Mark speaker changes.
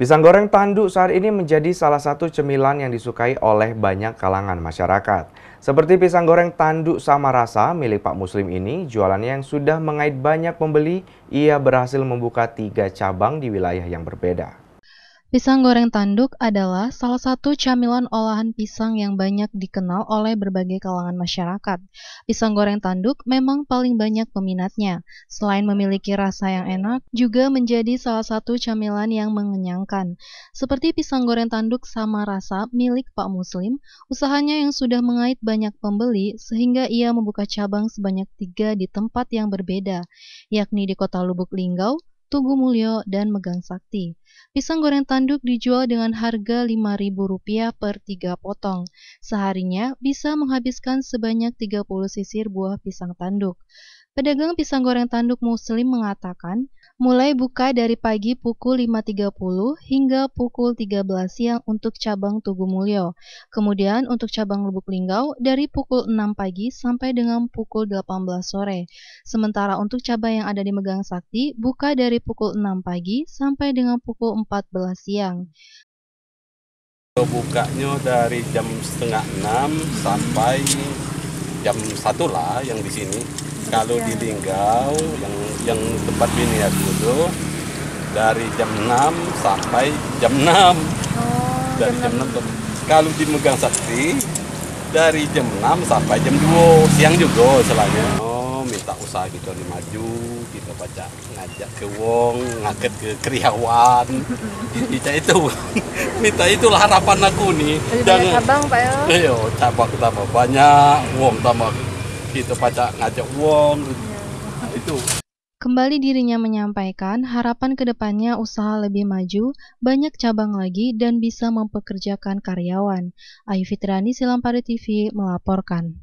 Speaker 1: Pisang goreng tanduk saat ini menjadi salah satu cemilan yang disukai oleh banyak kalangan masyarakat. Seperti pisang goreng tanduk sama rasa milik Pak Muslim ini, jualannya yang sudah mengait banyak pembeli, ia berhasil membuka 3 cabang di wilayah yang berbeda.
Speaker 2: Pisang goreng tanduk adalah salah satu camilan olahan pisang yang banyak dikenal oleh berbagai kalangan masyarakat. Pisang goreng tanduk memang paling banyak peminatnya. Selain memiliki rasa yang enak, juga menjadi salah satu camilan yang mengenyangkan. Seperti pisang goreng tanduk sama rasa milik Pak Muslim, usahanya yang sudah mengait banyak pembeli sehingga ia membuka cabang sebanyak 3 di tempat yang berbeda, yakni di Kota Lubuk Linggau, Tugu Mulyo, dan Megang Sakti. Pisang goreng tanduk dijual dengan harga Rp5.000 per 3 potong. Seharinya bisa menghabiskan sebanyak 30 sisir buah pisang tanduk. Pedagang pisang goreng tanduk Muslim mengatakan, mulai buka dari pagi pukul 5.30 hingga pukul 13 siang untuk cabang Tugu Mulyo. Kemudian untuk cabang Lubuk Linggau dari pukul 6 pagi sampai dengan pukul 18 sore. Sementara untuk cabang yang ada di Megang Sakti buka dari pukul 6 pagi sampai dengan pukul 14 siang.
Speaker 3: Bukanya dari jam setengah 6 sampai jam 1 lah yang di sini. Kalau di Linggau yang tempat binias itu dari jam 6 sampai jam 6. Dari jam 6. Kalau di Megang Sakti dari jam 6 sampai jam 2 siang juga selanya. Minta usaha kita ini maju, kita baca ngajak ke wong, ngaket ke kriawan. Kita itu minta itulah harapan aku nih.
Speaker 4: Banyak cabang Pak ya?
Speaker 3: Ayo cabang tambah banyak, wong tambah kita baca ngajak wong. Nah, itu.
Speaker 2: Kembali dirinya menyampaikan harapan kedepannya usaha lebih maju, banyak cabang lagi dan bisa mempekerjakan karyawan. Ayu Fitriani, Silampari TV melaporkan.